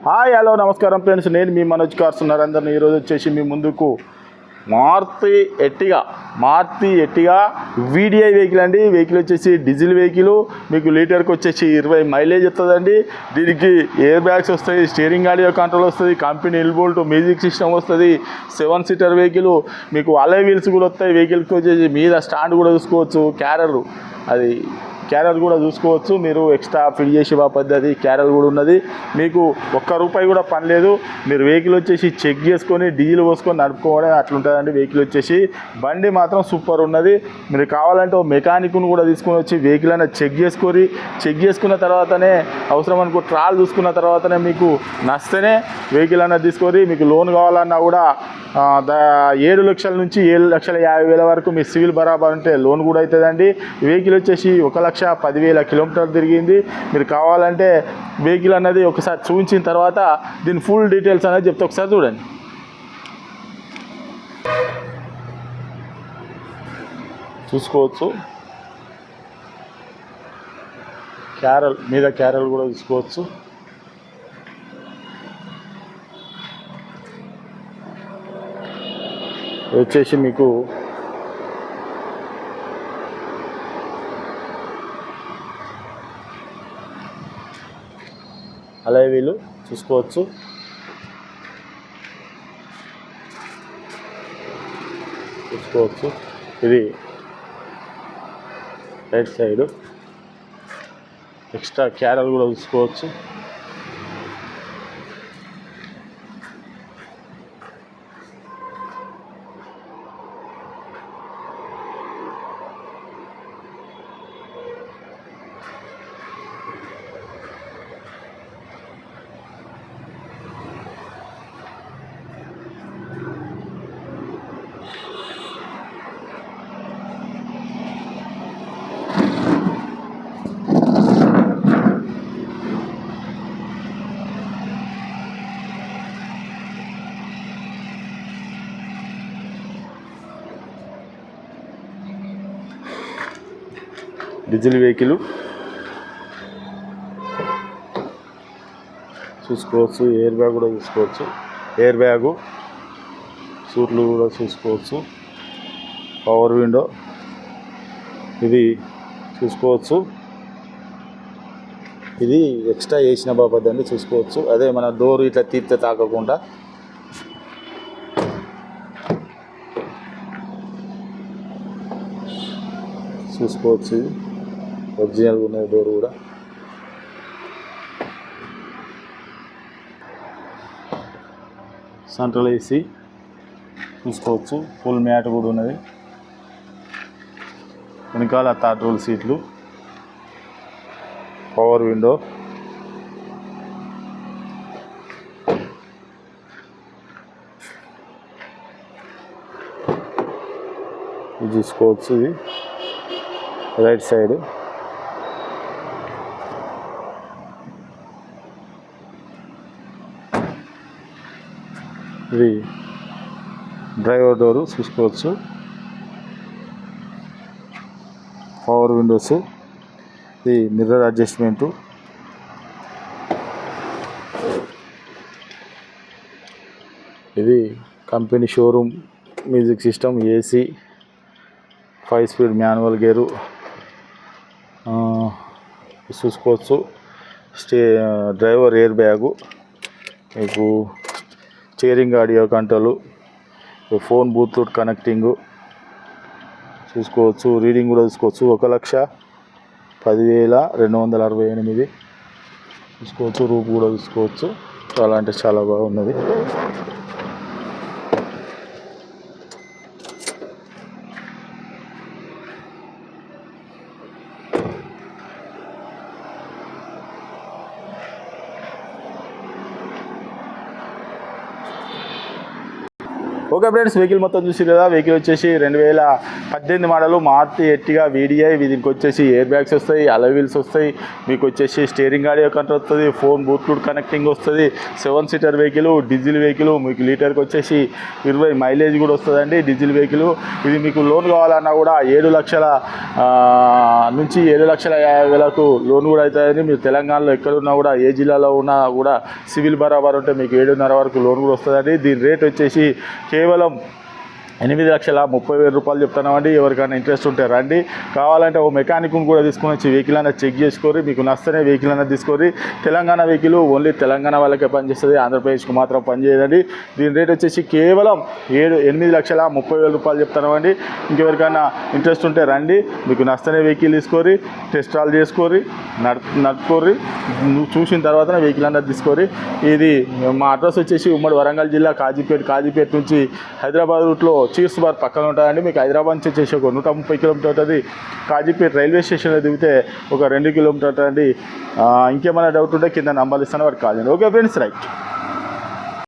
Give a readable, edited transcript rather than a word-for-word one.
Hi hello నమస్కారం friends, నేను మీ Manoj cars అందరినీ ఈరోజు వచ్చేసి మీ ముందుకు మారుతి ఎట్టిగా వీడిఐ వెహికల్ అండి. వెహికల్ వచ్చేసి డీజిల్ వెహికల్, మీకు లీటర్కి వచ్చేసి 20 మైలేజ్ వస్తుందండి. దీనికి ఎయిర్ బ్యాగ్స్ వస్తాయి, స్టీరింగ్ ఆడియో కంట్రోల్ వస్తుంది, కంపెనీ ఎల్బోల్ట్ మ్యూజిక్ సిస్టమ్ వస్తుంది, 7 సీటర్ వెహికల్, మీకు అలై వీల్స్ కూడా వస్తాయి. వెహికల్కి వచ్చేసి మీద స్టాండ్ కూడా చూసుకోవచ్చు, క్యారర్ కూడా చూసుకోవచ్చు. మీరు ఎక్స్ట్రా ఫిల్ చేసే పద్ధతి క్యారర్ కూడా ఉన్నది. మీకు ₹1 కూడా పని లేదు. మీరు వెహికల్ వచ్చేసి చెక్ చేసుకొని డీజిల్ పోసుకొని నడుపుకోవడం అట్లుంటుందండి. వెహికల్ వచ్చేసి బండి మాత్రం సూపర్ ఉన్నది. మీరు కావాలంటే ఓ మెకానిక్ను కూడా తీసుకొని వచ్చి వెహికల్ అనేది చెక్ చేసుకున్న తర్వాతనే అవసరం అనుకో ట్రాల్ చూసుకున్న తర్వాతనే మీకు నచ్చితేనే వెహికల్ అనేది తీసుకొని మీకు లోన్ కావాలన్నా కూడా 7 లక్షల నుంచి 7,50,000 వరకు మీ సివిల్ బరాబర్ ఉంటే లోన్ కూడా అవుతుందండి. వెహికల్ వచ్చేసి 1,10,000 కిలోమీటర్లు తిరిగింది. మీరు కావాలంటే వెహికల్ అన్నది ఒకసారి చూపించిన తర్వాత దీని ఫుల్ డీటెయిల్స్ అనేది చెప్తే ఒకసారి చూడండి. చూసుకోవచ్చు, క్యారల్ కూడా చూసుకోవచ్చు. వచ్చేసి మీకు అలై వీలు చూసుకోవచ్చు. ఇది రైట్ సైడ్ ఎక్స్ట్రా క్యారల్ కూడా చూసుకోవచ్చు. డీజిల్ వెహికల్ చూసుకోవచ్చు. ఎయిర్ బ్యాగ్ కూడా చూసుకోవచ్చు. సూట్లు కూడా చూసుకోవచ్చు. పవర్ విండో ఇది చూసుకోవచ్చు. ఇది ఎక్స్ట్రా చేసిన బాబద్దండి చూసుకోవచ్చు. అదే మన డోర్ ఇట్లా తీర్తే తాకకుండా చూసుకోవచ్చు. ఇది ఒరిజినల్గా ఉన్నది డోర్ కూడా. సెంట్రల్ ఏసీ చూసుకోవచ్చు. ఫుల్ మ్యాట్ కూడా ఉన్నది. వెనకాల థర్డ్ రోల్ సీట్లు, పవర్ విండో, ఇది చూసుకోవచ్చు. ఇది రైట్ సైడ్ ఇది డ్రైవర్ డోరు చూసుకోవచ్చు. పవర్ విండోస్, ఇది మిర్రర్ అడ్జస్ట్మెంటు, ఇది company showroom music system, AC, 5 speed manual gear చూసుకోవచ్చు. డ్రైవర్ ఎయిర్ బ్యాగు, మీకు steering audio control, phone Bluetooth connecting చూసుకోవచ్చు. రీడింగ్ కూడా చూసుకోవచ్చు. 1,10,268 చూసుకోవచ్చు. రూప్ కూడా చూసుకోవచ్చు. చాలా అంటే చాలా బాగున్నది. ఓకే ఫ్రెండ్స్, వెహికల్ మొత్తం చూసి కదా. వెహికల్ వచ్చేసి 2018 మోడల్ మారుతి ఎర్టిగా వీడిఐ. దీనికి వచ్చేసి ఎయిర్ బ్యాగ్స్ వస్తాయి, అలై వీల్స్ వస్తాయి, మీకు వచ్చేసి స్టీరింగ్ ఆడియో కంట్రోల్ వస్తుంది, ఫోన్ బ్లూటూత్ కనెక్టింగ్ వస్తుంది, 7 సీటర్ వెహికల్, డీజిల్ వెహికల్. మీకు లీటర్కి వచ్చేసి 20 మైలేజ్ కూడా వస్తుందండి డీజిల్ వెహికల్. ఇది మీకు లోన్ కావాలన్నా కూడా 7 లక్షల నుంచి 7,50,000 లోన్ కూడా అవుతుందండి. మీరు తెలంగాణలో ఎక్కడున్నా కూడా, ఏ జిల్లాలో ఉన్నా కూడా సివిల్ బరాబర్ ఉంటే మీకు 7.5 వరకు లోన్ కూడా వస్తుందండి. దీని రేట్ వచ్చేసి కేవలం 8,30,000 చెప్తున్నామండి. ఎవరికైనా ఇంట్రెస్ట్ ఉంటే రండి. కావాలంటే ఓ మెకానిక్ను కూడా తీసుకొని వచ్చి వెహికల్ అనేది చెక్ చేసుకోరి. మీకు నచ్చనే వెహికల్ అనేది తీసుకోరి. తెలంగాణ వెహికల్ ఓన్లీ తెలంగాణ వాళ్ళకే పనిచేస్తుంది, ఆంధ్రప్రదేశ్కి మాత్రం పనిచేయదండి. దీని రేట్ వచ్చేసి కేవలం 8,30,000 చెప్తున్నామండి. ఇంకెవరికైనా ఇంట్రెస్ట్ ఉంటే రండి. మీకు నచ్చనే వెహికల్ తీసుకోరి, టెస్ట్ డ్రైవ్ చేసుకోరి, నడుపుకోరి. చూసిన తర్వాత వెహికల్ అనేది తీసుకోరి. ఇది మా అడ్రస్ వచ్చేసి ఉమ్మడి వరంగల్ జిల్లా కాజీపేట నుంచి హైదరాబాద్ రూట్లో చీర్స్ బార్ పక్కన ఉంటుందండి. మీకు హైదరాబాద్ నుంచి వచ్చేసి ఒక 130 కిలోమీటర్ ఉంటుంది. కాజీపేట రైల్వే స్టేషన్లో దిగితే ఒక 2 కిలోమీటర్ ఉంటుంది. ఇంకేమైనా డౌట్ ఉంటే కింద నంబర్లు ఇస్తాను, వారికి కాల్ చేయండి. Okay friends, right.